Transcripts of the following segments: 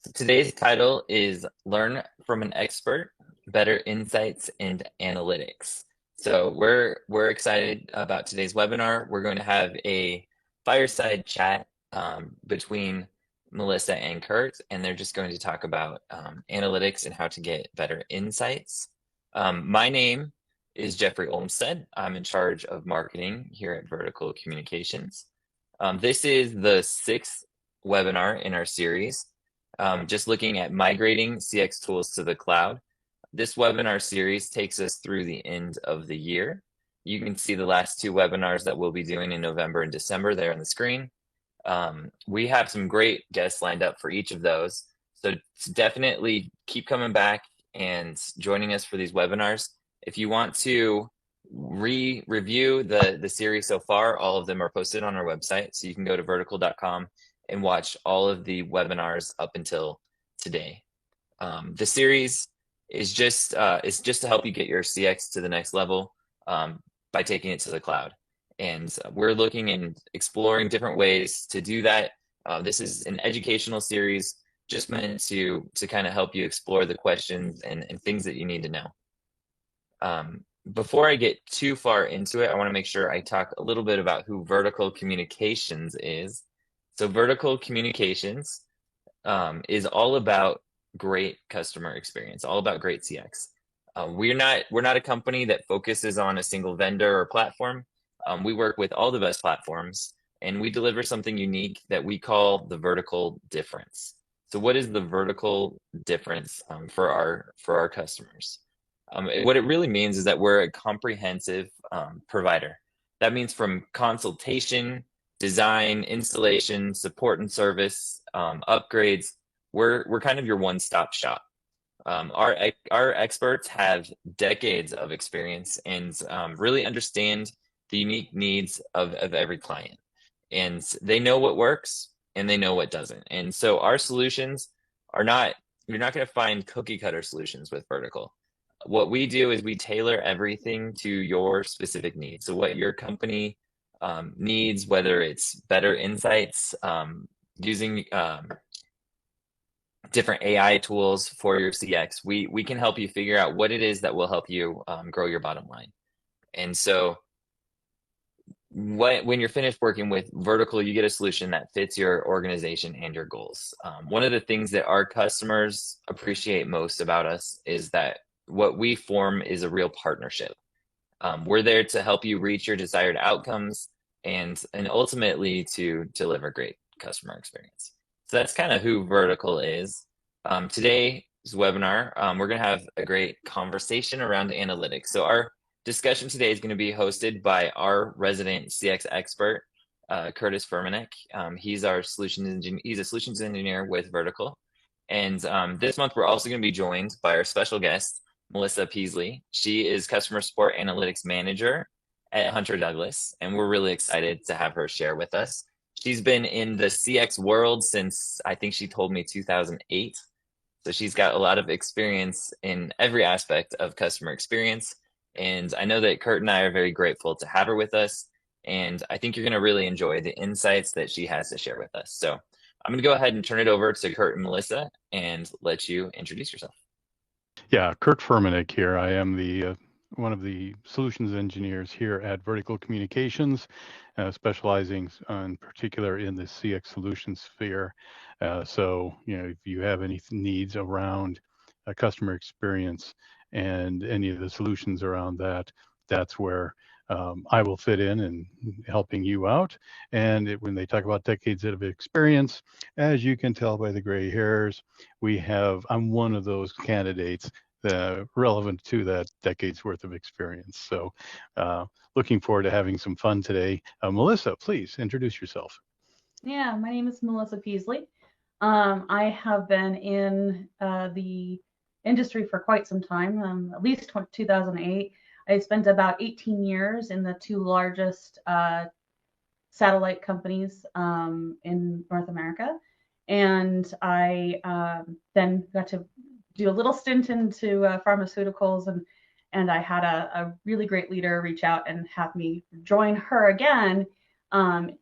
So today's title is Learn from an Expert, Better Insights and Analytics. So we're excited about today's webinar. We're going to have a fireside chat between Melissa and Kurt, and they're just going to talk about analytics and how to get better insights. My name is Jeffrey Olmstead. I'm in charge of marketing here at Vertical Communications. This is the sixth webinar in our series, just looking at migrating CX tools to the cloud. This webinar series takes us through the end of the year. You can see the last two webinars that we'll be doing in November and December there on the screen. We have some great guests lined up for each of those. So definitely keep coming back and joining us for these webinars. If you want to review the series so far, all of them are posted on our website. So you can go to vertical.com and watch all of the webinars up until today. The series is just to help you get your CX to the next level by taking it to the cloud. And we're looking and exploring different ways to do that. This is an educational series just meant to kind of help you explore the questions and things that you need to know. Before I get too far into it, I want to make sure I talk a little bit about who Vertical Communications is. So Vertical Communications is all about great customer experience, all about great CX. We're not a company that focuses on a single vendor or platform. We work with all the best platforms, and we deliver something unique that we call the vertical difference. So what is the vertical difference for our customers? What it really means is that we're a comprehensive provider. That means from consultation, design, installation, support and service, upgrades, we're kind of your one-stop shop. Our experts have decades of experience and really understand the unique needs of every client. And they know what works and they know what doesn't. And so our solutions are not, you're not going to find cookie cutter solutions with Vertical. What we do is we tailor everything to your specific needs. So what your company needs, whether it's better insights, using different AI tools for your CX, we can help you figure out what it is that will help you grow your bottom line. And so when you're finished working with Vertical, you get a solution that fits your organization and your goals. One of the things that our customers appreciate most about us is that what we form is a real partnership. We're there to help you reach your desired outcomes and ultimately to deliver great customer experience. So that's kind of who Vertical is. Today's webinar, we're going to have a great conversation around analytics. So our discussion today is going to be hosted by our resident CX expert, Curtis Furmanek. He's our he's a solutions engineer with Vertical. And this month, we're also going to be joined by our special guest, Melissa Pezley. She is customer support analytics manager at Hunter Douglas, and we're really excited to have her share with us. She's been in the CX world since, I think she told me, 2008. So she's got a lot of experience in every aspect of customer experience. And I know that Kurt and I are very grateful to have her with us. And I think you're going to really enjoy the insights that she has to share with us. So I'm going to go ahead and turn it over to Kurt and Melissa and let you introduce yourself. Yeah, Kurt Furmanek here. I am the one of the solutions engineers here at Vertical Communications, specializing in particular in the CX solution sphere. So, if you have any needs around customer experience and any of the solutions around that, that's where I will fit in helping you out. And when they talk about decades of experience, as you can tell by the gray hairs, I'm one of those candidates relevant to that decade's worth of experience. So looking forward to having some fun today. Melissa, please introduce yourself. Yeah, my name is Melissa Pezley. I have been in the industry for quite some time, at least 2008. I spent about 18 years in the two largest satellite companies in North America. And I then got to do a little stint into pharmaceuticals, and I had a really great leader reach out and have me join her again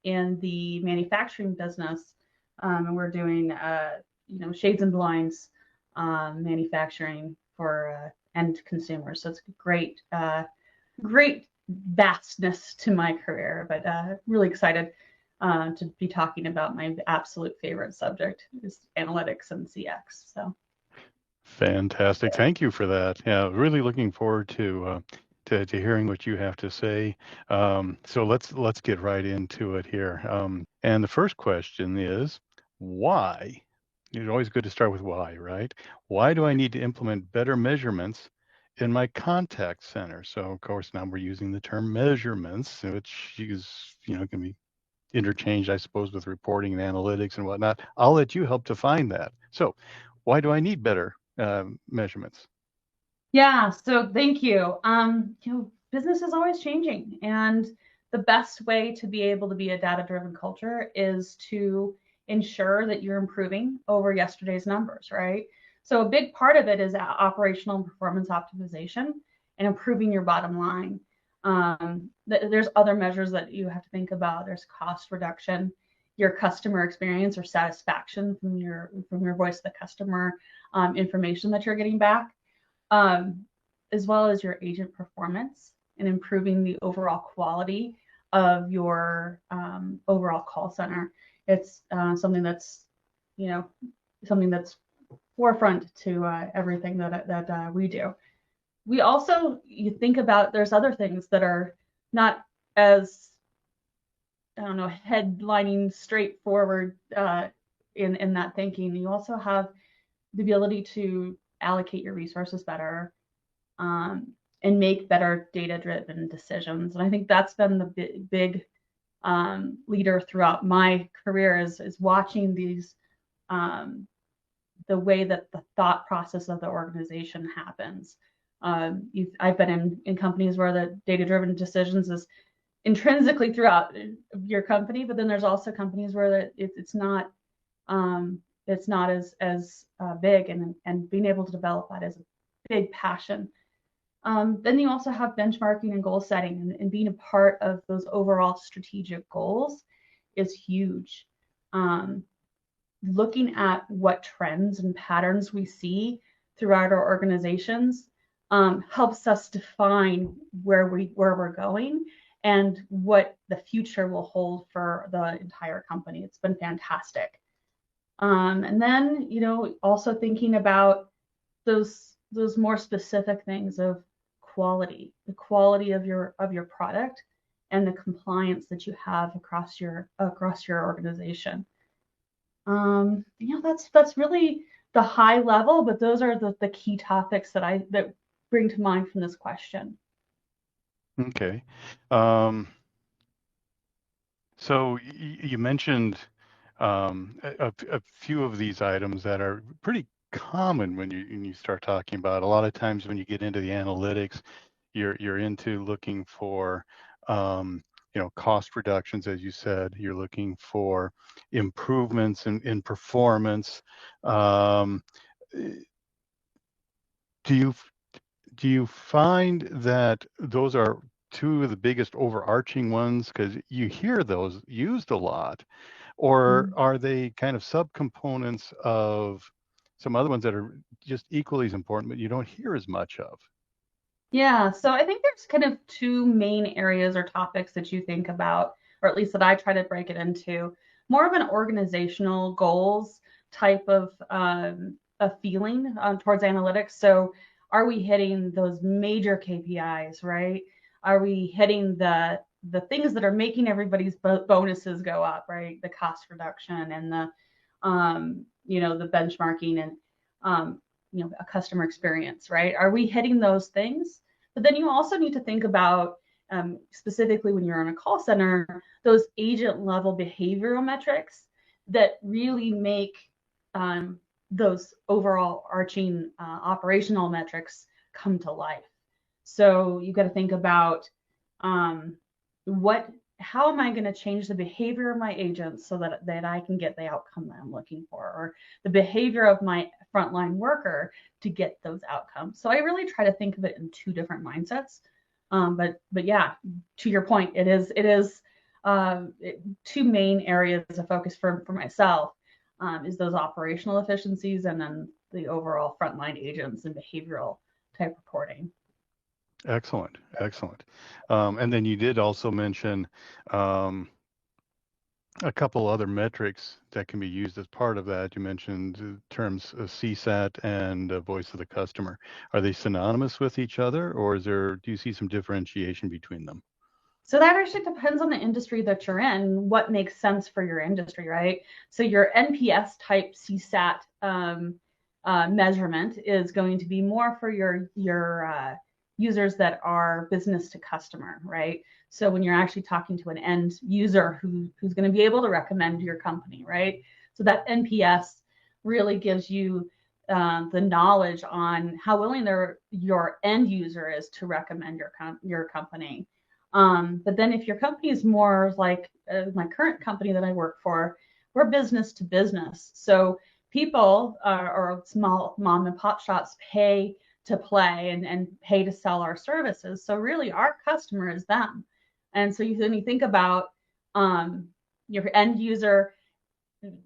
in the manufacturing business. And we're doing shades and blinds manufacturing for end consumers. So it's great, great vastness to my career, but really excited to be talking about my absolute favorite subject is analytics and CX. So fantastic. Thank you for that. Yeah, really looking forward to hearing what you have to say. So let's get right into it here. And the first question is why? It's always good to start with why, right? Why do I need to implement better measurements in my contact center? So of course now we're using the term measurements, which is can be interchanged, I suppose, with reporting and analytics and whatnot. I'll let you help define that. So why do I need better measurements? yeah, so thank you. Business is always changing, and the best way to be able to be a data-driven culture is to ensure that you're improving over yesterday's numbers, right? So a big part of it is operational and performance optimization and improving your bottom line. There's other measures that you have to think about. There's cost reduction, your customer experience or satisfaction from your voice of the customer, information that you're getting back, as well as your agent performance and improving the overall quality of your overall call center. It's something that's forefront to everything that we do. We also, you think about, there's other things that are not as, I don't know, headlining straightforward in that thinking. You also have the ability to allocate your resources better and make better data-driven decisions. And I think that's been the big leader throughout my career is watching these, the way that the thought process of the organization happens. I've been in companies where the data-driven decisions is intrinsically throughout your company, but then there's also companies where it's not as big, and being able to develop that is a big passion. Then you also have benchmarking and goal setting, and being a part of those overall strategic goals is huge. Looking at what trends and patterns we see throughout our organizations helps us define where we're going and what the future will hold for the entire company. It's been fantastic. And then, also thinking about those more specific things of quality, the quality of your product and the compliance that you have across your organization. That's really the high level, but those are the key topics that bring to mind from this question. Okay. So you mentioned a few of these items that are pretty common when you start talking about. A lot of times when you get into the analytics, you're into looking for cost reductions, as you said. You're looking for improvements in performance. Do you find that those are two of the biggest overarching ones because you hear those used a lot, or are they kind of subcomponents of some other ones that are just equally as important but you don't hear as much of? Yeah, so I think there's kind of two main areas or topics that you think about, or at least that I try to break it into. More of an organizational goals type of a feeling towards analytics. So are we hitting those major KPIs, right? Are we hitting the things that are making everybody's bonuses go up, right? The cost reduction and the the benchmarking and a customer experience, right? Are we hitting those things? But then you also need to think about specifically when you're in a call center, those agent level behavioral metrics that really make those overall arching operational metrics come to life. So you got to think about how am I going to change the behavior of my agents so that I can get the outcome that I'm looking for, or the behavior of my frontline worker to get those outcomes. So I really try to think of it in two different mindsets. But yeah, to your point, it is two main areas of focus for myself. is those operational efficiencies, and then the overall frontline agents and behavioral type reporting. Excellent, excellent. And then you did also mention a couple other metrics that can be used as part of that. You mentioned terms CSAT and voice of the customer. Are they synonymous with each other, or do you see some differentiation between them? So that actually depends on the industry that you're in, what makes sense for your industry, right? So your NPS type CSAT measurement is going to be more for your users that are business to customer, right? So when you're actually talking to an end user who's going to be able to recommend your company, right? So that NPS really gives you the knowledge on how willing your end user is to recommend your company. But then if your company is more like my current company that I work for, we're business to business. So people or small mom and pop shops pay to play and pay to sell our services. So really our customer is them. And so when you think about your end user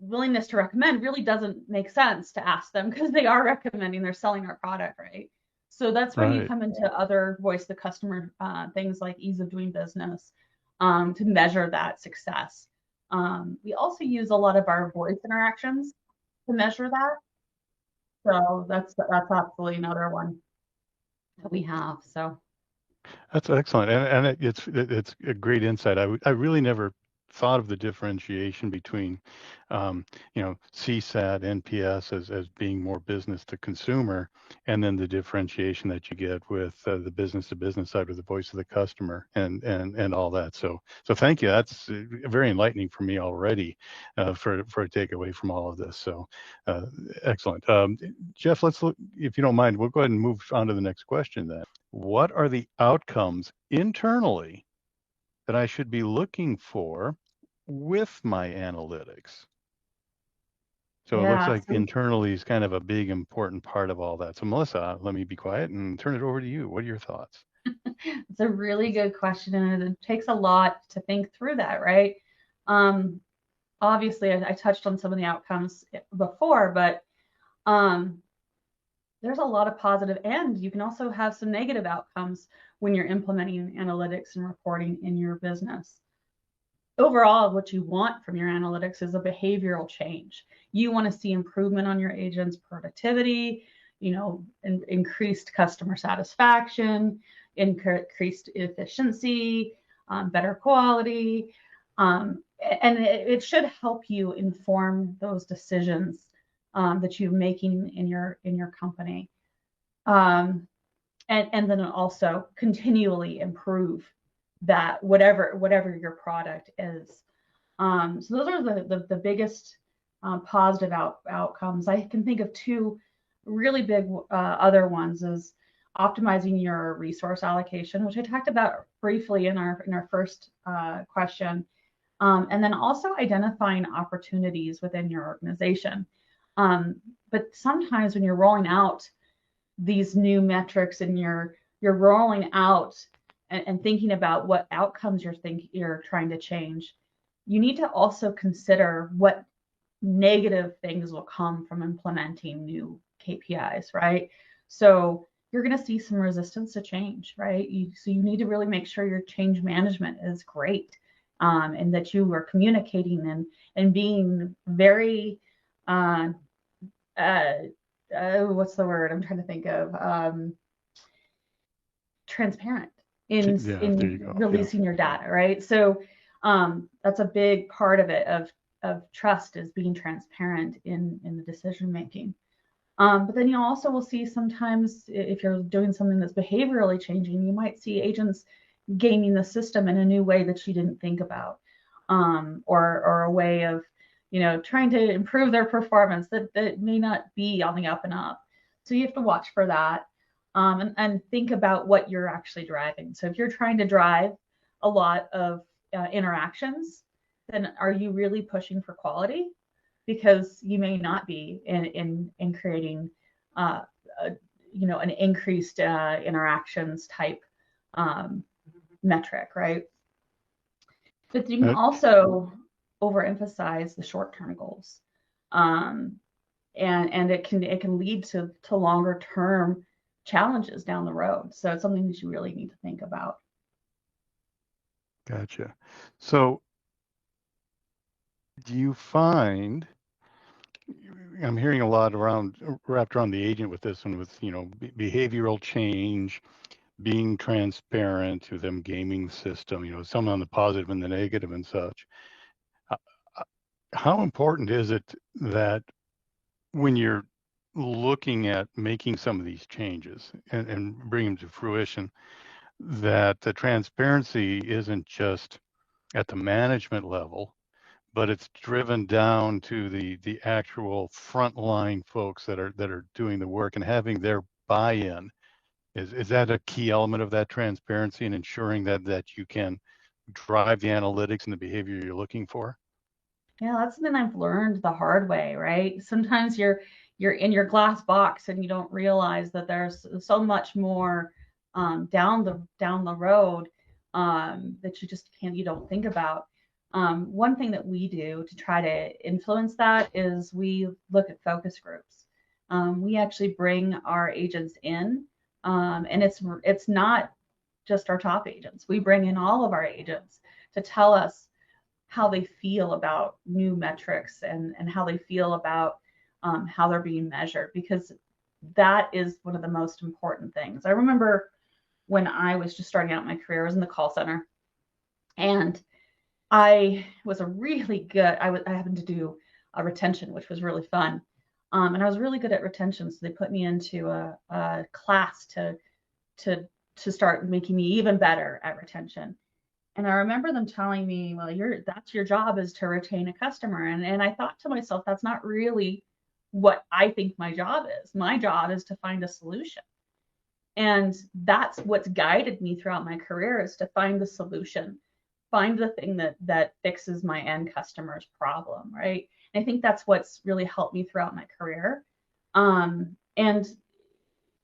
willingness to recommend, really doesn't make sense to ask them because they are recommending, they're selling our product, right? So that's where you come into other voice the customer things like ease of doing business to measure that success. We also use a lot of our voice interactions to measure that. So that's absolutely another one that we have. So That's excellent, and it's a great insight. I really never thought of the differentiation between, CSAT, NPS as being more business to consumer, and then the differentiation that you get with the business to business side with the voice of the customer and all that. So thank you. That's very enlightening for me already for a takeaway from all of this. So excellent. Jeff, let's look, if you don't mind, we'll go ahead and move on to the next question then. What are the outcomes internally that I should be looking for with my analytics? So it looks like internally is kind of a big, important part of all that. So Melissa, let me be quiet and turn it over to you. What are your thoughts? It's a really good question, and it takes a lot to think through that, right? Obviously, I touched on some of the outcomes before, but there's a lot of positive, and you can also have some negative outcomes when you're implementing analytics and reporting in your business. Overall, what you want from your analytics is a behavioral change. You want to see improvement on your agents' productivity, increased customer satisfaction, increased efficiency, better quality, and it should help you inform those decisions that you're making in your company, and then also continually improve that whatever your product is. So those are the biggest positive outcomes. I can think of two really big other ones is optimizing your resource allocation, which I talked about briefly in our first question, and then also identifying opportunities within your organization. But sometimes when you're rolling out these new metrics and you're rolling out and thinking about what outcomes you're trying to change, you need to also consider what negative things will come from implementing new KPIs, right? So you're going to see some resistance to change, right? So you need to really make sure your change management is great, and that you are communicating and being very what's the word I'm trying to think of? Transparent in releasing your data, right? So that's a big part of it of trust, is being transparent in the decision making. But then you also will see sometimes if you're doing something that's behaviorally changing, you might see agents gaming the system in a new way that you didn't think about, or a way of trying to improve their performance that may not be on the up and up. So you have to watch for that, and think about what you're actually driving. So if you're trying to drive a lot of interactions, then are you really pushing for quality? Because you may not be in creating an increased interactions type metric, right? But you can also overemphasize the short-term goals. And it can lead to longer term challenges down the road. So it's something that you really need to think about. Gotcha. So do you find, I'm hearing a lot around wrapped around the agent with this one, with behavioral change, being transparent to them, gaming the system, some on the positive and the negative and such. Uh, uh, How important is it that when you're looking at making some of these changes and bringing them to fruition, that the transparency isn't just at the management level, but it's driven down to the actual frontline folks that are doing the work and having their buy-in? Is that a key element of that transparency and ensuring that you can drive the analytics and the behavior you're looking for? Yeah, that's something I've learned the hard way, right? Sometimes you're in your glass box and you don't realize that there's so much more down the road that you don't think about. One thing that we do to try to influence that is we look at focus groups. We actually bring our agents in, and it's not just our top agents. We bring in all of our agents to tell us how they feel about new metrics and how they feel about how they're being measured, because that is one of the most important things. I remember when I was just starting out my career, I was in the call center, and I was I happened to do a retention, which was really fun. And I was really good at retention. So they put me into a class to start making me even better at retention. And I remember them telling me, well, that's your job, is to retain a customer. And I thought to myself, that's not really what I think my job is. My job is to find a solution. And that's what's guided me throughout my career, is to find the solution, find the thing that fixes my end customer's problem, right? And I think that's what's really helped me throughout my career. And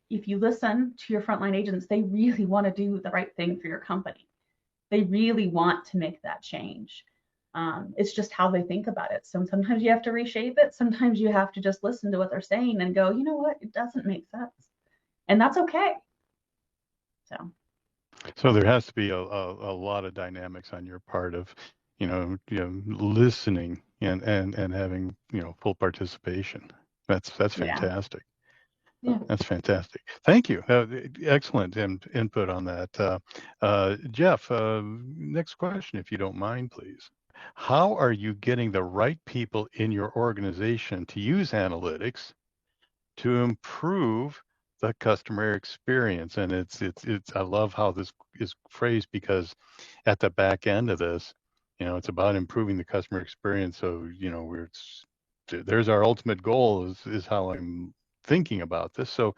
if you listen to your frontline agents, they really want to do the right thing for your company. They really want to make that change. It's just how they think about it. So sometimes you have to reshape it. Sometimes you have to just listen to what they're saying and go, you know what, it doesn't make sense. And that's okay. So there has to be a lot of dynamics on your part of, listening and having, full participation. That's Yeah. fantastic. Yeah. That's fantastic. Thank you. Excellent input on that. Jeff, next question, if you don't mind, please. How are you getting the right people in your organization to use analytics to improve the customer experience? And it's I love how this is phrased, because at the back end of this, it's about improving the customer experience. So, there's our ultimate goal is how I'm thinking about this. So,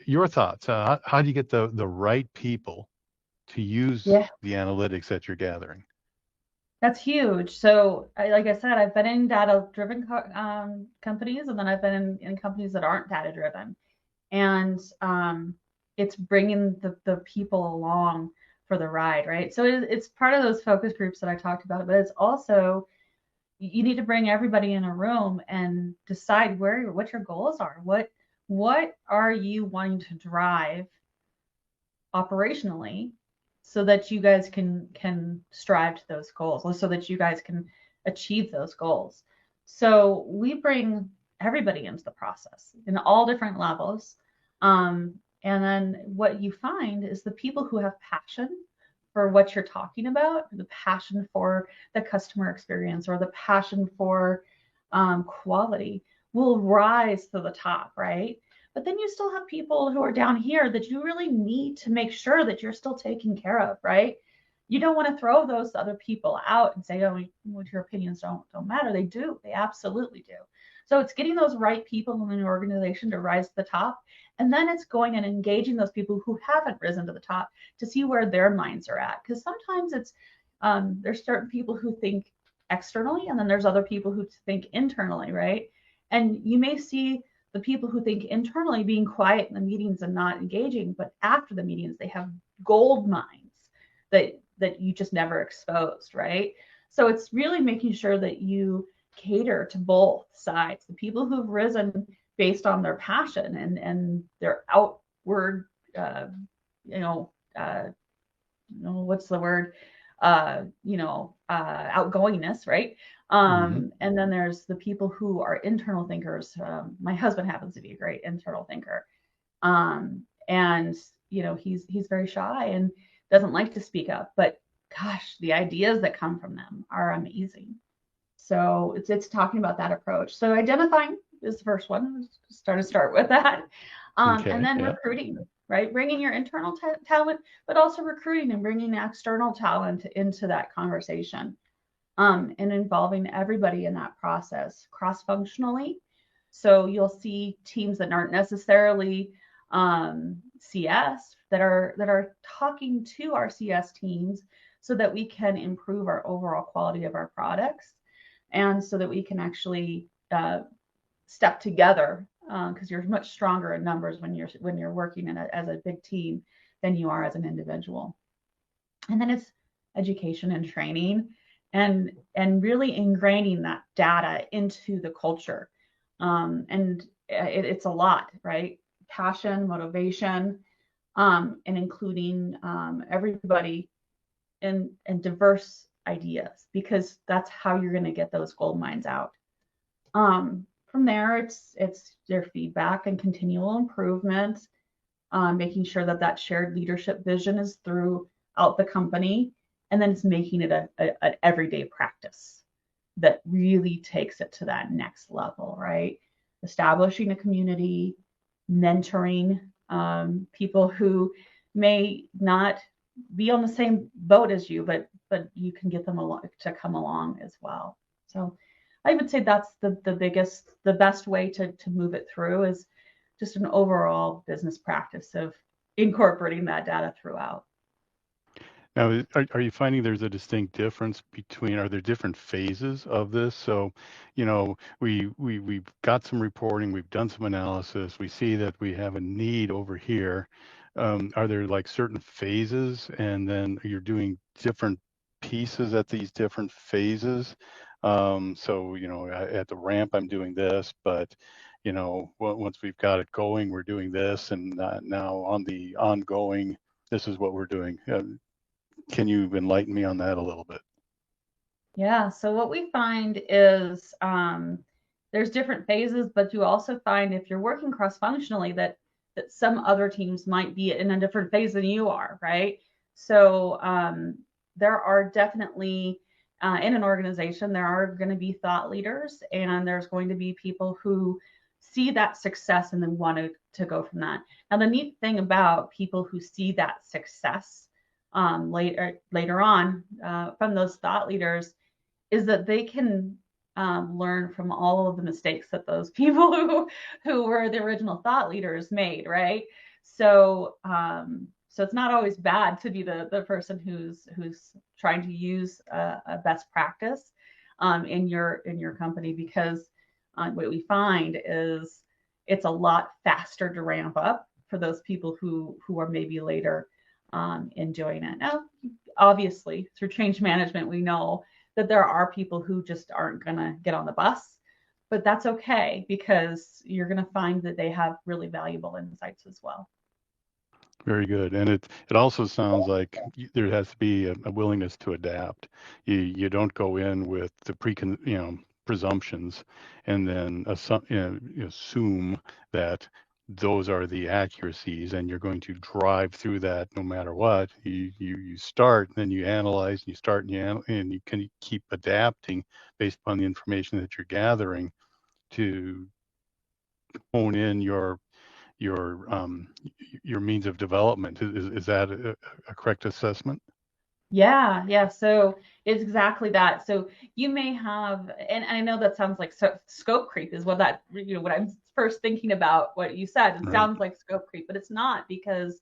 your thoughts, how do you get the right people to use Yeah. the analytics that you're gathering? That's huge. So, like I said, I've been in data-driven companies, and then I've been in companies that aren't data-driven. And it's bringing the people along for the ride, right? So it's part of those focus groups that I talked about, but it's also, you need to bring everybody in a room and decide what your goals are. What are you wanting to drive operationally, so that you guys can strive to those goals, so that you guys can achieve those goals. So we bring everybody into the process in all different levels. And then what you find is the people who have passion for what you're talking about, the passion for the customer experience, or the passion for quality, will rise to the top, right? But then you still have people who are down here that you really need to make sure that you're still taking care of, right? You don't want to throw those other people out and say, oh, what your opinions don't matter. They do. They absolutely do. So it's getting those right people in an organization to rise to the top. And then it's going and engaging those people who haven't risen to the top to see where their minds are at. Because sometimes there's certain people who think externally, and then there's other people who think internally, right? And you may see the people who think internally being quiet in the meetings and not engaging, but after the meetings, they have gold mines that you just never exposed, right? So it's really making sure that you cater to both sides, the people who've risen based on their passion and their outward, you know, what's the word? Outgoingness, right? Mm-hmm. And then there's the people who are internal thinkers. My husband happens to be a great internal thinker. And he's very shy and doesn't like to speak up, but gosh, the ideas that come from them are amazing. So it's talking about that approach. So identifying is the first one. Start with that, and Okay. then Yeah. recruiting, right? Bringing your internal talent, but also recruiting and bringing external talent into that conversation, and involving everybody in that process cross-functionally. So you'll see teams that aren't necessarily CS that are talking to our CS teams so that we can improve our overall quality of our products, and so that we can actually step together, because you're much stronger in numbers when you're working as a big team than you are as an individual. And then it's education and training, and really ingraining that data into the culture. And it's a lot, right? Passion, motivation, and including everybody and diverse ideas, because that's how you're going to get those gold mines out. From there, it's their feedback and continual improvement, making sure that shared leadership vision is throughout the company, and then it's making it an everyday practice that really takes it to that next level, right? Establishing a community, mentoring people who may not be on the same boat as you, but you can get them to come along as well. So I would say that's the best way to move it through, is just an overall business practice of incorporating that data throughout. Now, are you finding there's a distinct difference between, are there different phases of this? So, we've got some reporting, we've done some analysis, we see that we have a need over here. Are there like certain phases, and then you're doing different pieces at these different phases? So, at the ramp, I'm doing this, but once we've got it going, we're doing this, and now on the ongoing, this is what we're doing. Can you enlighten me on that a little bit? Yeah, so what we find is there's different phases, but you also find if you're working cross-functionally that some other teams might be in a different phase than you are, right? So there are definitely in an organization, there are going to be thought leaders, and there's going to be people who see that success and then want to go from that. Now, the neat thing about people who see that success later on from those thought leaders is that they can learn from all of the mistakes that those people who were the original thought leaders made, right? So so it's not always bad to be the person who's trying to use a best practice in your company, because what we find is it's a lot faster to ramp up for those people who are maybe later in doing it. Now, obviously, through change management, we know that there are people who just aren't going to get on the bus, but that's okay, because you're going to find that they have really valuable insights as well. Very good. And it also sounds like there has to be a willingness to adapt. You don't go in with the presumptions and then assume that those are the accuracies, and you're going to drive through that no matter what. You start, then you analyze, and you start, and you can keep adapting based upon the information that you're gathering to hone in your means of development. Is that a correct assessment? Yeah. So it's exactly that. So you may have, and I know that sounds like scope creep is what what I'm first thinking about what you said. It Right. sounds like scope creep, but it's not, because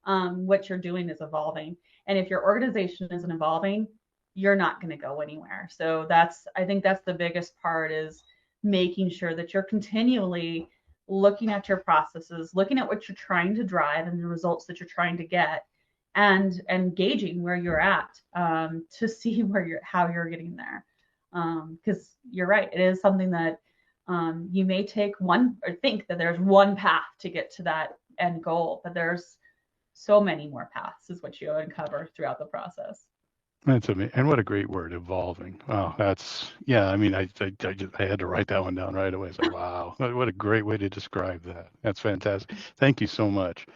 what you're doing is evolving. And if your organization isn't evolving, you're not going to go anywhere. So I think that's the biggest part, is making sure that you're continually looking at your processes, looking at what you're trying to drive and the results that you're trying to get, and gauging where you're at, to see how you're getting there. Because you're right, it is something that you may take one or think that there's one path to get to that end goal, but there's so many more paths is what you uncover throughout the process. That's amazing. And what a great word, evolving. Wow, that's, yeah, I mean, I had to write that one down right away. It's like, wow, what a great way to describe that. That's fantastic. Thank you so much.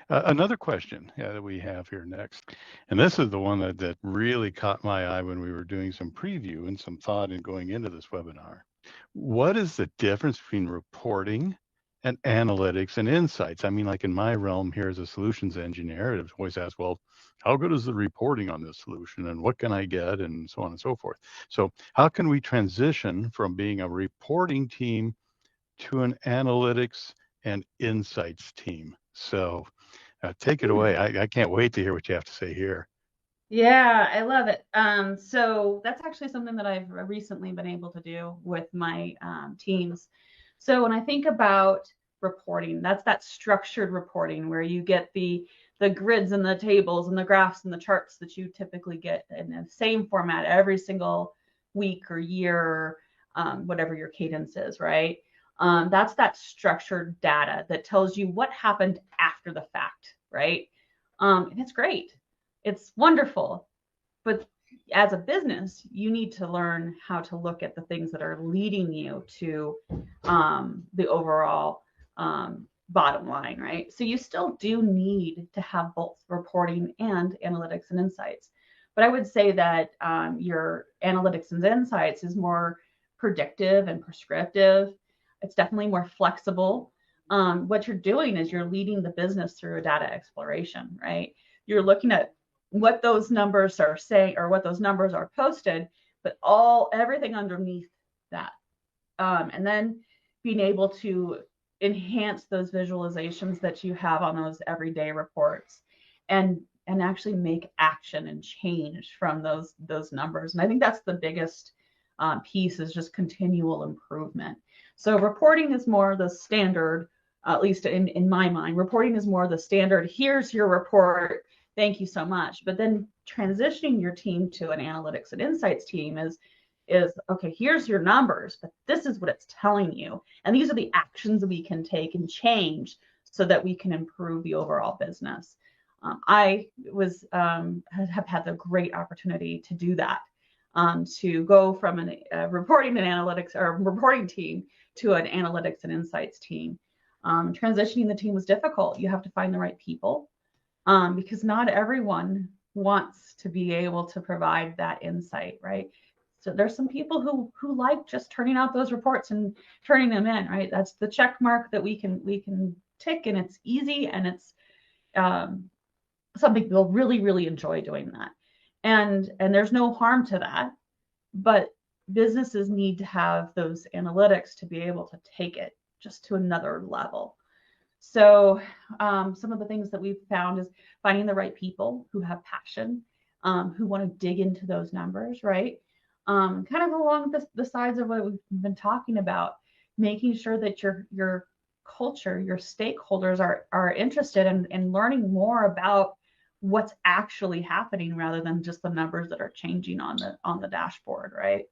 Another question that we have here next, and this is the one that really caught my eye when we were doing some preview and some thought in going into this webinar. What is the difference between reporting and analytics and insights? I mean, like in my realm here as a solutions engineer, I've always asked, well, how good is the reporting on this solution and what can I get and so on and so forth. So how can we transition from being a reporting team to an analytics and insights team? So take it away. I can't wait to hear what you have to say here. Yeah, I love it. So that's actually something that I've recently been able to do with my teams. So when I think about reporting, that's that structured reporting where you get the grids and the tables and the graphs and the charts that you typically get in the same format every single week or year, whatever your cadence is, right? That's that structured data that tells you what happened after the fact, right? And it's great. It's wonderful. But as a business, you need to learn how to look at the things that are leading you to the overall bottom line, right? So you still do need to have both reporting and analytics and insights. But I would say that your analytics and insights is more predictive and prescriptive. It's definitely more flexible. What you're doing is you're leading the business through a data exploration, right? You're looking at what those numbers are saying or what those numbers are posted, but everything underneath that. And then being able to enhance those visualizations that you have on those everyday reports and actually make action and change from those numbers. And I think that's the biggest piece is just continual improvement. So reporting is more the standard, at least in my mind. Reporting is more the standard. Here's your report. Thank you so much. But then transitioning your team to an analytics and insights team is okay, here's your numbers, but this is what it's telling you. And these are the actions that we can take and change so that we can improve the overall business. I have had the great opportunity to do that, to go from a reporting and analytics or reporting team to an analytics and insights team. Transitioning the team was difficult. You have to find the right people. Because not everyone wants to be able to provide that insight, right? So there's some people who like just turning out those reports and turning them in, right? That's the check mark that we can tick, and it's easy, and it's some people really, really enjoy doing that. And there's no harm to that, but businesses need to have those analytics to be able to take it just to another level. So some of the things that we've found is finding the right people who have passion, who want to dig into those numbers, right? Kind of along the sides of what we've been talking about, making sure that your culture, your stakeholders are interested in learning more about what's actually happening rather than just the numbers that are changing on the dashboard, right?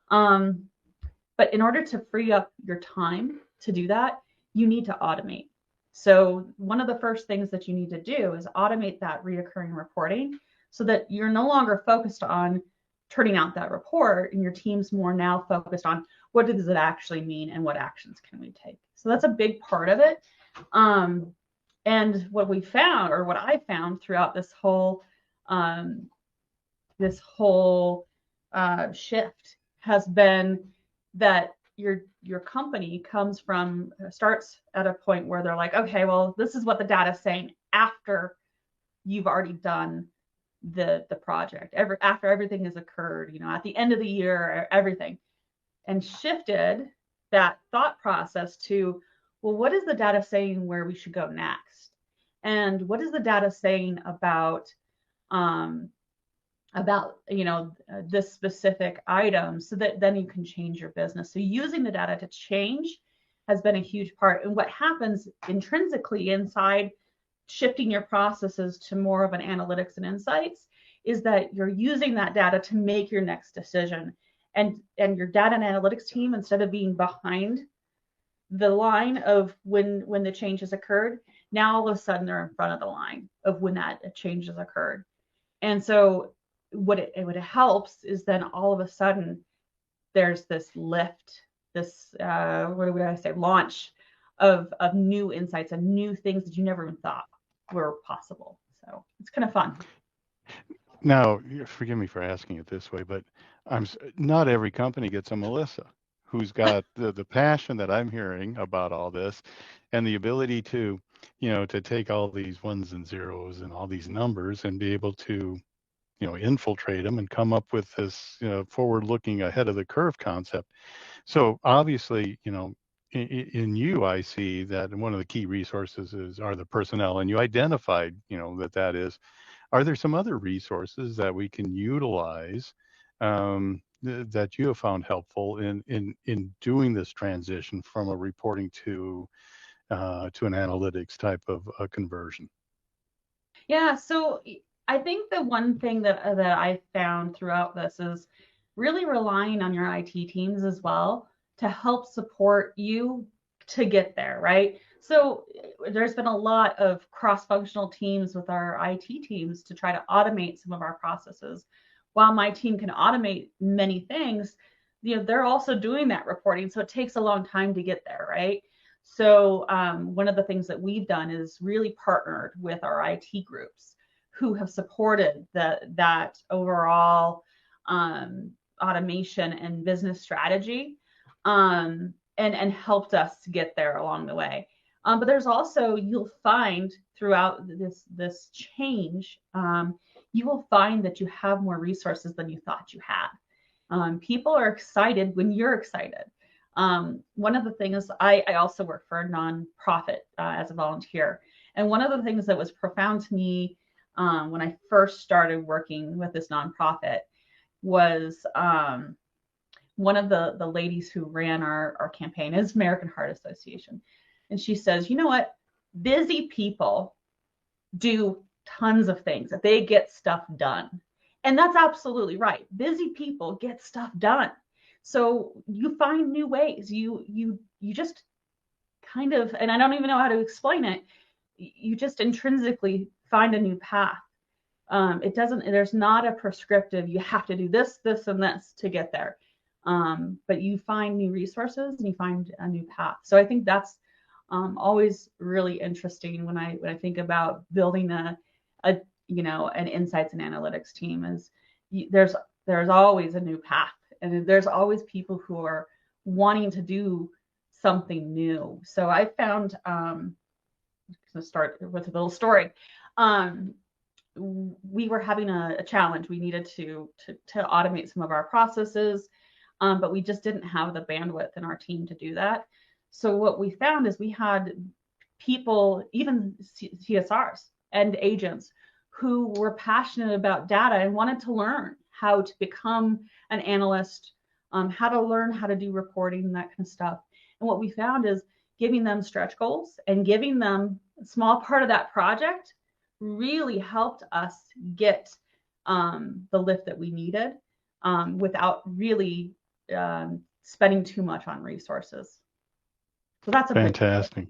But in order to free up your time to do that, you need to automate. So one of the first things that you need to do is automate that reoccurring reporting so that you're no longer focused on turning out that report and your team's more now focused on what does it actually mean and what actions can we take. So that's a big part of it. And what we found, or what I found throughout this whole shift has been that your company starts at a point where they're like, okay, well, this is what the data is saying after you've already done the project, after everything has occurred, at the end of the year, everything, and shifted that thought process to, well, what is the data saying where we should go next? And what is the data saying about this specific item so that then you can change your business. So using the data to change has been a huge part. And what happens intrinsically inside shifting your processes to more of an analytics and insights is that you're using that data to make your next decision. and your data and analytics team, instead of being behind the line of when the change has occurred, now all of a sudden they're in front of the line of when that change has occurred. And so what it helps is then all of a sudden there's this lift, this what would I say, launch of new insights and new things that you never even thought were possible. So it's kind of fun. Now, forgive me for asking it this way, but not every company gets a Melissa who's got the passion that I'm hearing about all this and the ability to, to take all these ones and zeros and all these numbers and be able to, infiltrate them and come up with this, forward-looking, ahead of the curve concept. So obviously, in you, I see that one of the key resources are the personnel, and you identified, that is. Are there some other resources that we can utilize that you have found helpful in doing this transition from a reporting to an analytics type of conversion? Yeah, so I think the one thing that I found throughout this is really relying on your IT teams as well to help support you to get there, right? So there's been a lot of cross-functional teams with our IT teams to try to automate some of our processes. While my team can automate many things, they're also doing that reporting, so it takes a long time to get there, right? So one of the things that we've done is really partnered with our IT groups who have supported that overall automation and business strategy, and helped us to get there along the way. But there's also, you'll find throughout this change, you will find that you have more resources than you thought you had. People are excited when you're excited. One of the things, I also work for a nonprofit as a volunteer. And one of the things that was profound to me when I first started working with this nonprofit was one of the ladies who ran our campaign is American Heart Association. And she says, you know what? Busy people do tons of things. They get stuff done. And that's absolutely right. Busy people get stuff done. So you find new ways. You just kind of, and I don't even know how to explain it. You just intrinsically find a new path. There's not a prescriptive, you have to do this, this, and this to get there. But you find new resources and you find a new path. So I think that's always really interesting when I think about building an insights and analytics team. Is there's always a new path, and there's always people who are wanting to do something new. So I found, I'm going to start with a little story. We were having a challenge. We needed to automate some of our processes, but we just didn't have the bandwidth in our team to do that. So what we found is we had people, even CSRs and agents, who were passionate about data and wanted to learn how to become an analyst, how to learn how to do reporting and that kind of stuff. And what we found is giving them stretch goals and giving them a small part of that project really helped us get the lift that we needed without really spending too much on resources. So that's a fantastic.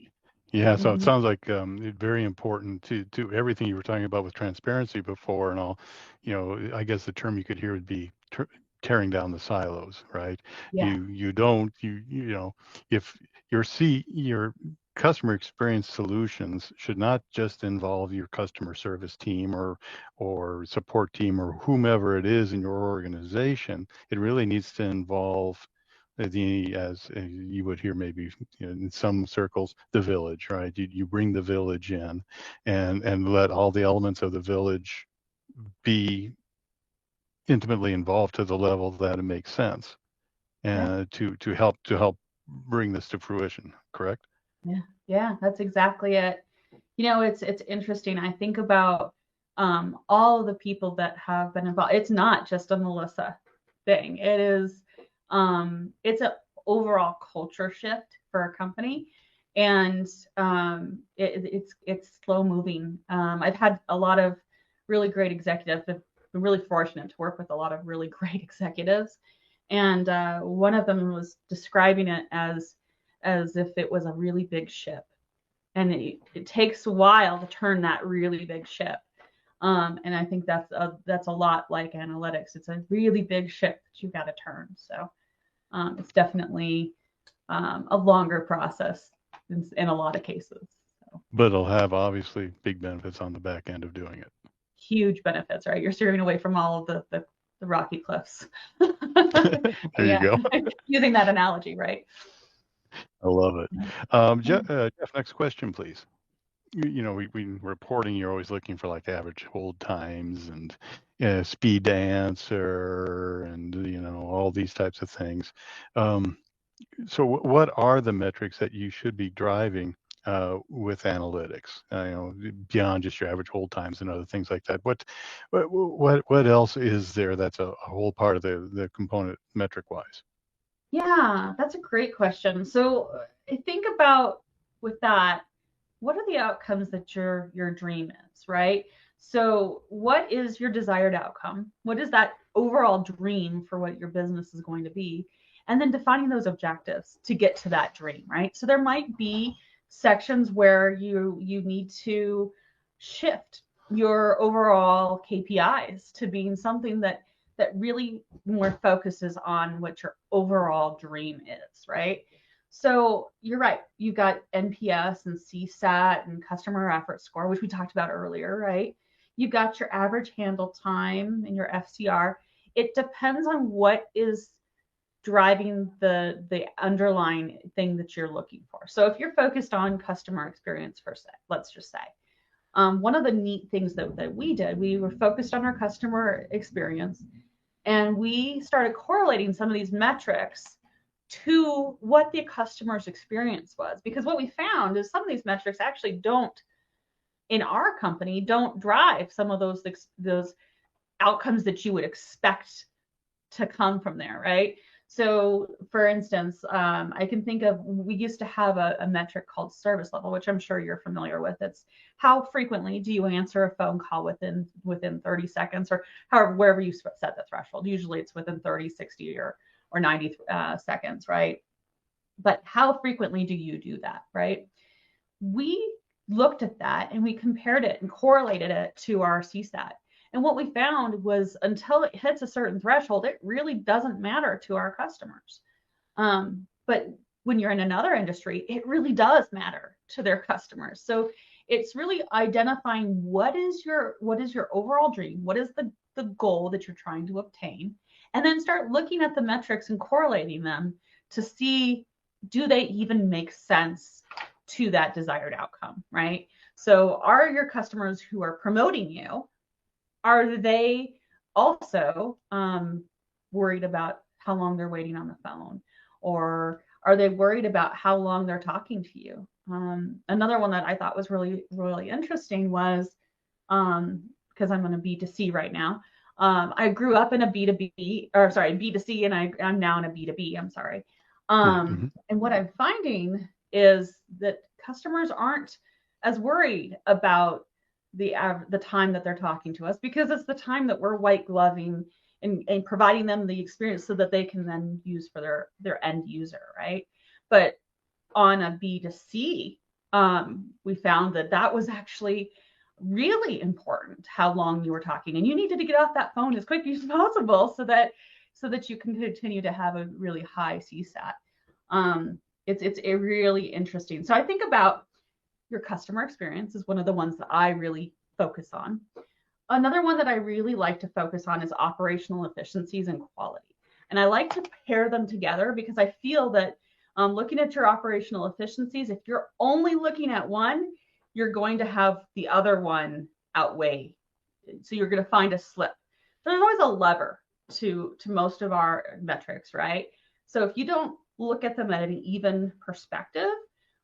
Yeah, so it sounds like very important to everything you were talking about with transparency before and all. I guess the term you could hear would be tearing down the silos, right? Yeah. If your customer experience solutions should not just involve your customer service team or support team or whomever it is in your organization. It really needs to involve as you would hear maybe in some circles, the village, right? You bring the village in and let all the elements of the village be intimately involved to the level that it makes sense, and to help bring this to fruition. Correct? Yeah, that's exactly it. It's interesting. I think about all of the people that have been involved. It's not just a Melissa thing. It is it's an overall culture shift for a company, and it's slow moving. I've had a lot of really great executives. I've been really fortunate to work with a lot of really great executives, And one of them was describing it as if it was a really big ship, and it takes a while to turn that really big ship. And I think that's a lot like analytics. It's a really big ship that you've got to turn. So it's definitely a longer process in a lot of cases. So But it'll have obviously big benefits on the back end of doing it. huge benefits, right? You're steering away from all of the rocky cliffs. There you Yeah, go. using that analogy, right? I love it. Jeff, next question, please. We reporting, you're always looking for like average hold times and speed to answer and, all these types of things. So what are the metrics that you should be driving with analytics? Beyond just your average hold times and other things like that. What else is there that's a whole part of the component metric wise? Yeah, that's a great question. So I think about with that, what are the outcomes that your dream is, right? So what is your desired outcome? What is that overall dream for what your business is going to be? And then defining those objectives to get to that dream, right? So there might be sections where you need to shift your overall KPIs to being something that really more focuses on what your overall dream is, right? So you're right. You've got NPS and CSAT and customer effort score, which we talked about earlier, right? You've got your average handle time and your FCR. It depends on what is driving the underlying thing that you're looking for. So if you're focused on customer experience for say, let's just say, one of the neat things that we did, we were focused on our customer experience, and we started correlating some of these metrics to what the customer's experience was. Because what we found is some of these metrics actually don't, in our company, don't drive some of those outcomes that you would expect to come from there, right? So for instance, I can think of, we used to have a metric called service level, which I'm sure you're familiar with. It's how frequently do you answer a phone call within 30 seconds, or however, wherever you set the threshold. Usually it's within 30, 60, or 90 seconds, right? But how frequently do you do that, right? We looked at that and we compared it and correlated it to our CSAT. And what we found was until it hits a certain threshold, it really doesn't matter to our customers. But when you're in another industry, it really does matter to their customers. So it's really identifying what is your overall dream, what is the goal that you're trying to obtain, and then start looking at the metrics and correlating them to see, do they even make sense to that desired outcome, right? So are your customers who are promoting you, are they also worried about how long they're waiting on the phone? Or are they worried about how long they're talking to you? Another one that I thought was really, really interesting was, because I'm in a B2C right now. I grew up in a B2B, or sorry, B2C, and I'm now in a B2B, I'm sorry. Mm-hmm. And what I'm finding is that customers aren't as worried about the time that they're talking to us, because it's the time that we're white gloving and providing them the experience so that they can then use for their end user, right? But on a B2C, we found that was actually really important, how long you were talking, and you needed to get off that phone as quickly as possible so that you can continue to have a really high CSAT. It's a really interesting. So I think about your customer experience is one of the ones that I really focus on. Another one that I really like to focus on is operational efficiencies and quality. And I like to pair them together because I feel that looking at your operational efficiencies, if you're only looking at one, you're going to have the other one outweigh. So you're going to find a slip. There's always a lever to most of our metrics, right? So if you don't look at them at an even perspective,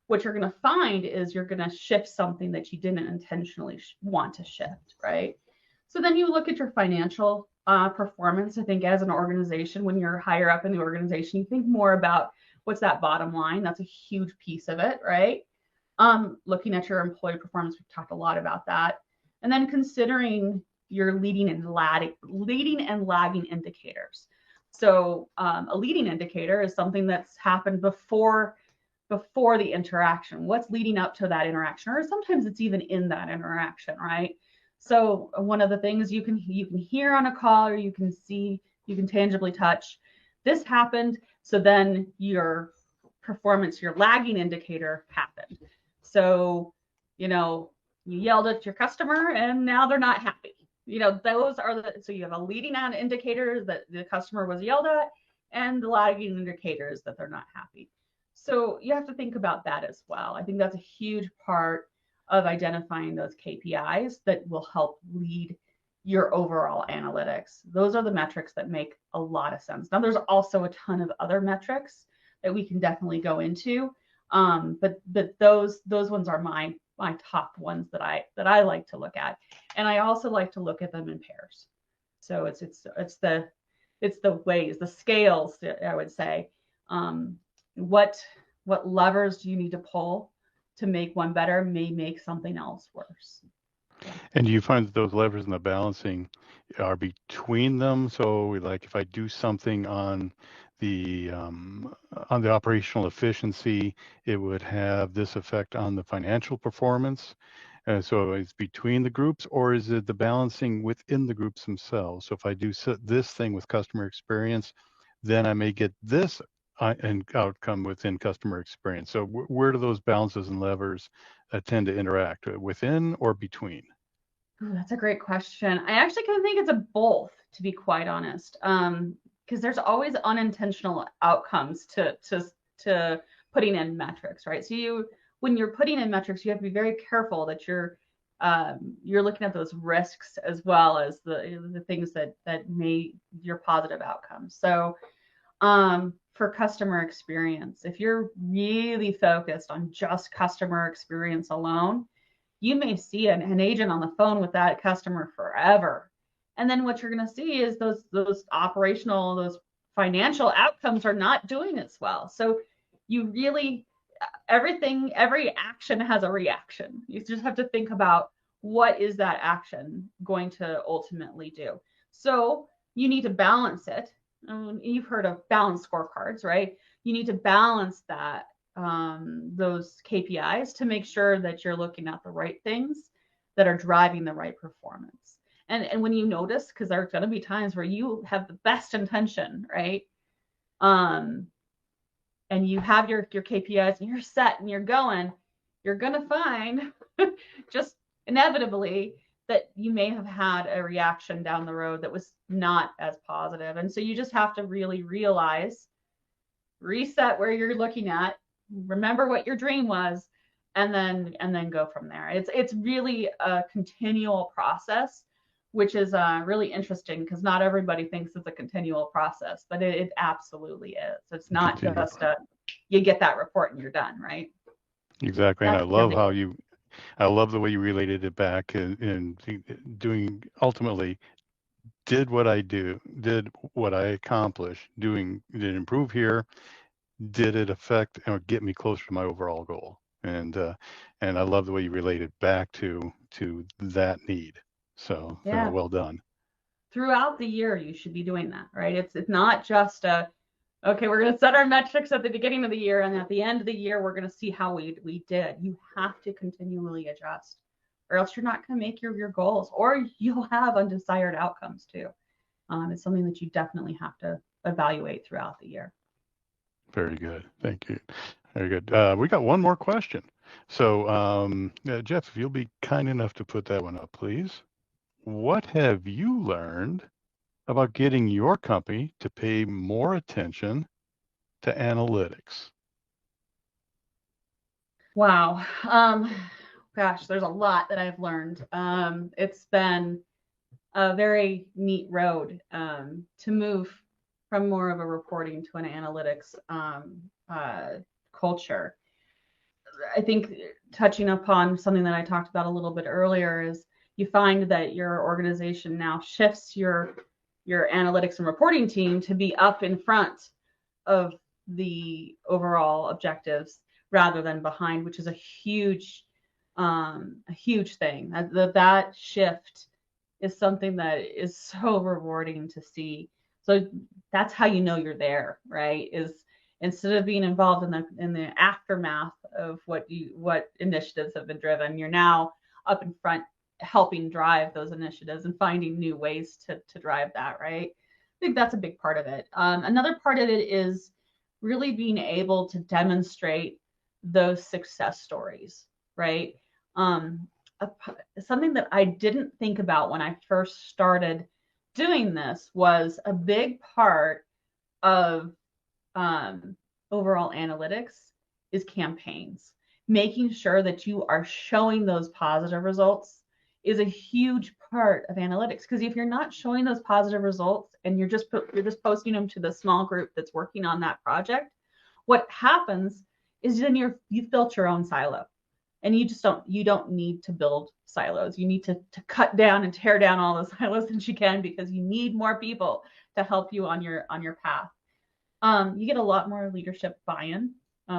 what you're going to find is you're going to shift something that you didn't intentionally want to shift, right? So then you look at your financial performance. I think as an organization, when you're higher up in the organization, you think more about what's that bottom line. That's a huge piece of it, right? Looking at your employee performance, we've talked a lot about that. And then considering your leading and lagging indicators. So a leading indicator is something that's happened before the interaction. What's leading up to that interaction, or sometimes it's even in that interaction, right? So one of the things you can hear on a call, or you can see, you can tangibly touch, this happened, so then your performance, your lagging indicator happened. So, you yelled at your customer and now they're not happy. Those are so you have a leading on indicator that the customer was yelled at, and the lagging indicators that they're not happy. So you have to think about that as well. I think that's a huge part of identifying those KPIs that will help lead your overall analytics. Those are the metrics that make a lot of sense. Now, there's also a ton of other metrics that we can definitely go into, but those ones are my top ones that I like to look at, and I also like to look at them in pairs. So it's the ways, the scales, I would say. What levers do you need to pull to make one better may make something else worse. And do you find that those levers and the balancing are between them? So, like, if I do something on the operational efficiency, it would have this effect on the financial performance. So it's between the groups, or is it the balancing within the groups themselves? So if I do this thing with customer experience, then I may get this outcome within customer experience. So where do those balances and levers tend to interact, within or between? Ooh, that's a great question. I actually kind of think it's a both, to be quite honest, because there's always unintentional outcomes to putting in metrics, right? So when you're putting in metrics, you have to be very careful that you're looking at those risks as well as the things that may your positive outcomes. So for customer experience, if you're really focused on just customer experience alone, you may see an agent on the phone with that customer forever. And then what you're going to see is those operational, those financial outcomes are not doing as well. So you really, every action has a reaction. You just have to think about, what is that action going to ultimately do? So you need to balance it. You've heard of balance scorecards, right? You need to balance that, those KPIs, to make sure that you're looking at the right things that are driving the right performance. And when you notice, because there are going to be times where you have the best intention, right? And you have your KPIs and you're set and you're going, you're going to find just inevitably that you may have had a reaction down the road that was not as positive. And so you just have to really realize, reset where you're looking at, remember what your dream was, and then go from there. It's really a continual process, which is really interesting, because not everybody thinks it's a continual process, but it absolutely is. It's not just you get that report and you're done, right? Exactly. And That's I love the way you related it back, and doing, ultimately, did what I accomplished, did it improve here? Did it affect or get me closer to my overall goal? And I love the way you related back to that need. So yeah. well done. Throughout the year, you should be doing that, right? It's not just okay, we're going to set our metrics at the beginning of the year, and at the end of the year, we're going to see how we did. You have to continually adjust, or else you're not going to make your goals, or you'll have undesired outcomes too. It's something that you definitely have to evaluate throughout the year. Very good. Thank you. Very good. We got one more question. So, Jeff, if you'll be kind enough to put that one up, please. What have you learned about getting your company to pay more attention to analytics? Wow. Gosh, there's a lot that I've learned. It's been a very neat road to move from more of a reporting to an analytics culture. I think, touching upon something that I talked about a little bit earlier, is you find that your organization now shifts your analytics and reporting team to be up in front of the overall objectives rather than behind, which is a huge thing. That shift is something that is so rewarding to see. So that's how you know you're there, right? Is instead of being involved in the aftermath of what initiatives have been driven, you're now up in front helping drive those initiatives and finding new ways to drive that, right? I think that's a big part of it. Another part of it is really being able to demonstrate those success stories, right? Um, Something that I didn't think about when I first started doing this was a big part of overall analytics is campaigns. Making sure that you are showing those positive results is a huge part of analytics, because if you're not showing those positive results and you're just posting them to the small group that's working on that project, what happens is then you've built your own silo, and you don't need to build silos. You need to cut down and tear down all the silos that you can, because you need more people to help you on your path. You get a lot more leadership buy-in,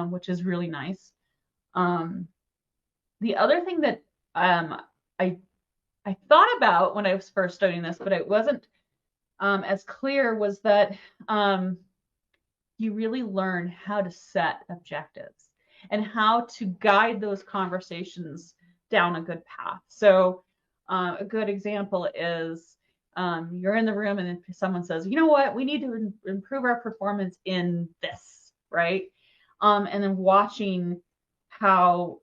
which is really nice. The other thing that I thought about when I was first studying this, but it wasn't as clear, was that you really learn how to set objectives and how to guide those conversations down a good path. So a good example is you're in the room and someone says, you know what, we need to improve our performance in this, right? And then watching how,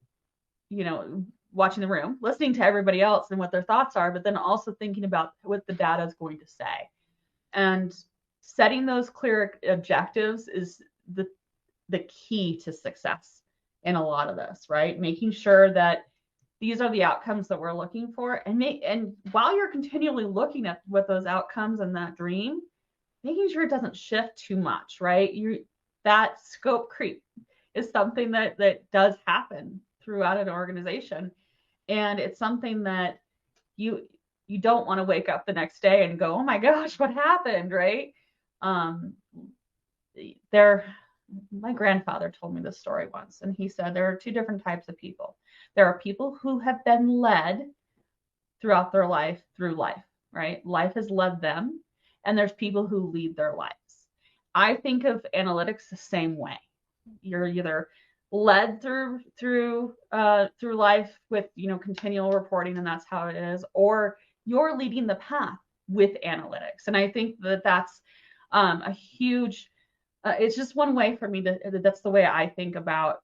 watching the room, listening to everybody else and what their thoughts are, but then also thinking about what the data is going to say. And setting those clear objectives is the key to success in a lot of this, right? Making sure that these are the outcomes that we're looking for, and while you're continually looking at what those outcomes and that dream, making sure it doesn't shift too much, right? That scope creep is something that does happen throughout an organization, and it's something that you don't want to wake up the next day and go, oh my gosh, what happened, right? My grandfather told me this story once, and he said there are two different types of people. There are people who have been led throughout their life through life, right? Life has led them, and there's people who lead their lives. I think of analytics the same way. You're either led through life with continual reporting, and that's how it is, or you're leading the path with analytics. And I think that's a huge it's just one way for me that's the way I think about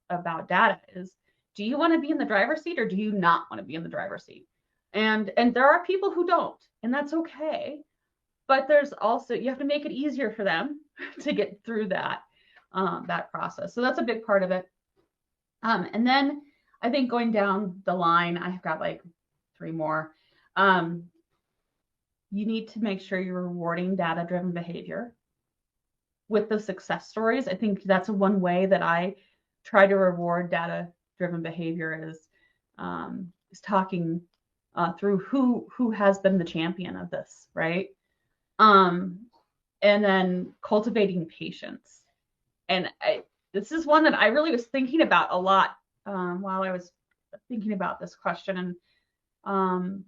data is, do you want to be in the driver's seat or do you not want to be in the driver's seat? And there are people who don't, and that's okay. But there's also, you have to make it easier for them to get through that process. So that's a big part of it. And then I think going down the line, I've got like 3 more. You need to make sure you're rewarding data-driven behavior with the success stories. I think that's one way that I try to reward data-driven behavior is talking through who has been the champion of this, right? And then cultivating patience. And this is one that I really was thinking about a lot while I was thinking about this question. And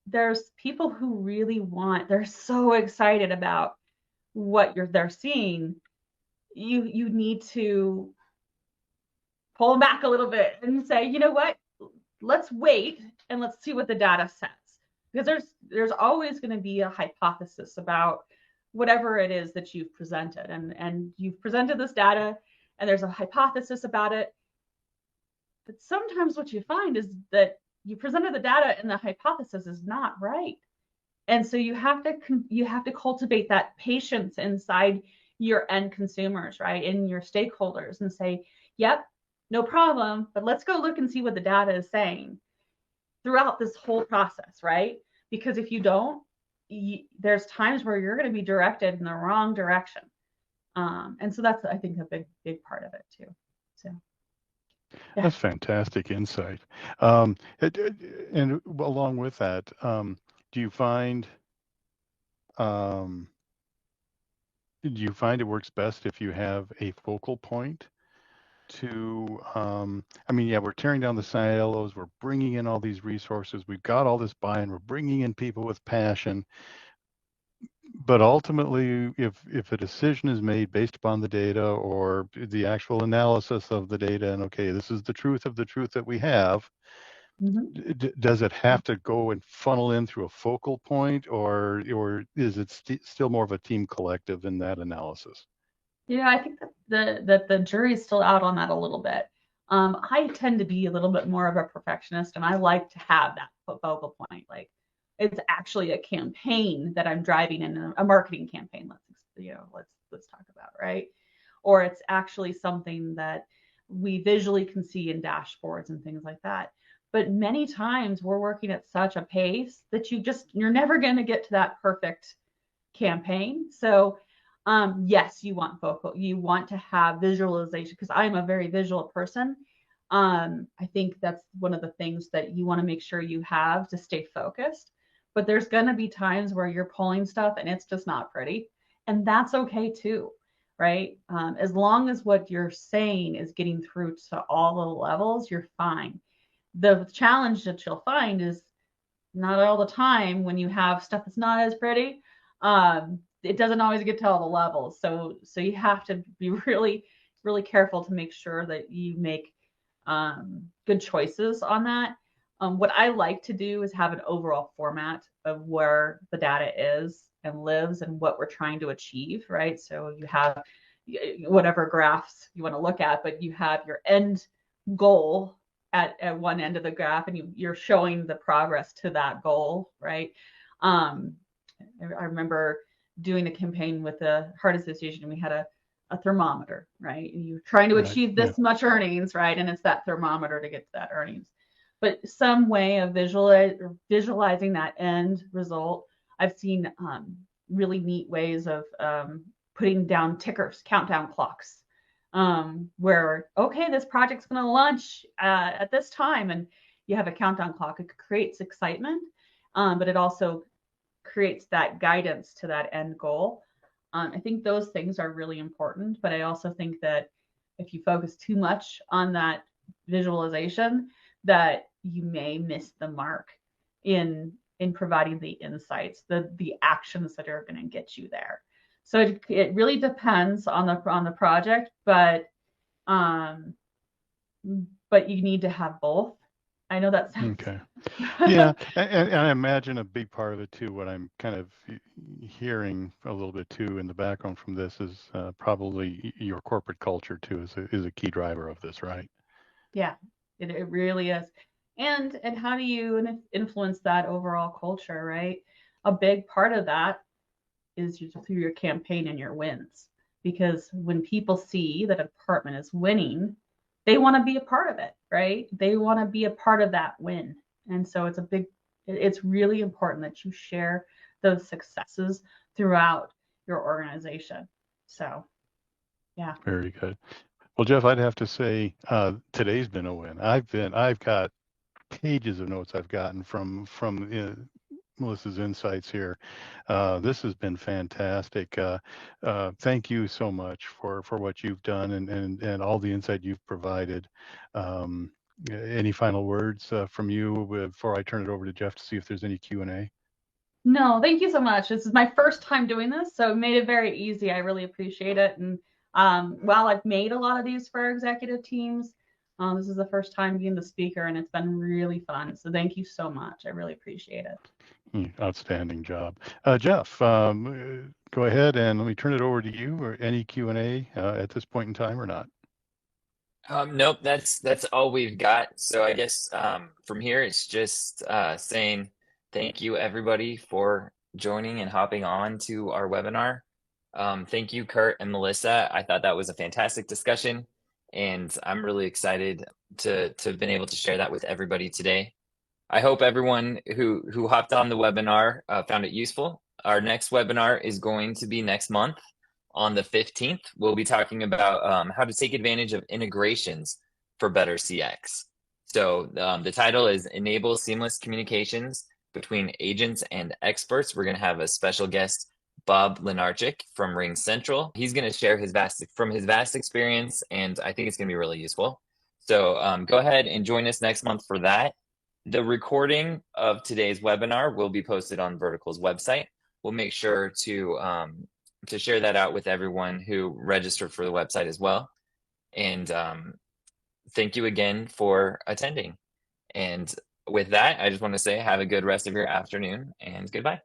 there's people who really they're so excited about what they're seeing. You need to pull them back a little bit and say, you know what, let's wait and let's see what the data says, because there's always going to be a hypothesis about whatever it is that you've presented, and you've presented this data and there's a hypothesis about it. But sometimes what you find is that you presented the data and the hypothesis is not right. And so you have to cultivate that patience inside your end consumers, right? And your stakeholders, and say, yep, no problem, but let's go look and see what the data is saying throughout this whole process, right? Because if you don't, there's times where you're going to be directed in the wrong direction. And so that's, I think, a big part of it too. So. Yeah. That's fantastic insight. And along with that, do you find it works best if you have a focal point to, we're tearing down the silos, we're bringing in all these resources, we've got all this buy-in, we're bringing in people with passion, but ultimately, if a decision is made based upon the data or the actual analysis of the data, and okay, this is the truth of the truth that we have, Mhm. does it have to go and funnel in through a focal point, or is it still more of a team collective in that analysis? Yeah, I think that the jury's still out on that a little bit. I tend to be a little bit more of a perfectionist, and I like to have that focal point. Like, it's actually a campaign that I'm driving in a marketing campaign. Let's talk about, right? Or it's actually something that we visually can see in dashboards and things like that. But many times we're working at such a pace that you're never going to get to that perfect campaign. So yes, you want to have visualization, because I'm a very visual person. I think that's one of the things that you want to make sure you have to stay focused. But there's going to be times where you're pulling stuff and it's just not pretty. And that's okay too, right? As long as what you're saying is getting through to all the levels, you're fine. The challenge that you'll find is not all the time when you have stuff that's not as pretty. It doesn't always get to all the levels. So you have to be really, really careful to make sure that you make good choices on that. What I like to do is have an overall format of where the data is and lives and what we're trying to achieve, right? So you have whatever graphs you want to look at, but you have your end goal at one end of the graph, and you're showing the progress to that goal, right? Um, I remember doing a campaign with the Heart Association, and we had a thermometer, right? And you're trying to Right. achieve Yeah. this much earnings, right? And it's that thermometer to get to that earnings. But some way of visualizing that end result. I've seen really neat ways of putting down tickers, countdown clocks, where, okay, this project's going to launch at this time, and you have a countdown clock. It creates excitement, but it also creates that guidance to that end goal. I think those things are really important, but I also think that if you focus too much on that visualization, that you may miss the mark in providing the insights, the actions that are going to get you there. So it really depends on the project, um, but you need to have both. I know that sounds. Okay. Yeah, and I imagine a big part of it too, what I'm kind of hearing a little bit too in the background from this is probably your corporate culture too is a key driver of this, right? Yeah, it really is. And how do you influence that overall culture, right? A big part of that is through your campaign and your wins. Because when people see that a department is winning, they want to be a part of it, right? They want to be a part of that win. And so it's really important that you share those successes throughout your organization. So, yeah. Very good. Well, Jeff, I'd have to say today's been a win. I've got pages of notes I've gotten from Melissa's insights here. This has been fantastic. Thank you so much for what you've done and all the insight you've provided. Any final words from you before I turn it over to Jeff to see if there's any Q&A? No, thank you so much. This is my first time doing this, so it made it very easy. I really appreciate it. And while I've made a lot of these for our executive teams, this is the first time being the speaker, and it's been really fun. So thank you so much. I really appreciate it. Outstanding job. Jeff, go ahead and let me turn it over to you or any Q&A at this point in time or not. Nope, that's all we've got. So I guess from here it's just saying thank you everybody for joining and hopping on to our webinar. Thank you, Kurt and Melissa. I thought that was a fantastic discussion, and I'm really excited to have been able to share that with everybody today. I hope everyone who hopped on the webinar found it useful. Our next webinar is going to be next month. On the 15th, we'll be talking about how to take advantage of integrations for better CX. So the title is Enable Seamless Communications Between Agents and Experts. We're going to have a special guest, Bob Lenarchik from Ring Central. He's going to share his vast experience, and I think it's going to be really useful. So go ahead and join us next month for that. The recording of today's webinar will be posted on Vertical's website. we'll make sure to share that out with everyone who registered for the website as well. And thank you again for attending. And with that, I just want to say have a good rest of your afternoon and goodbye.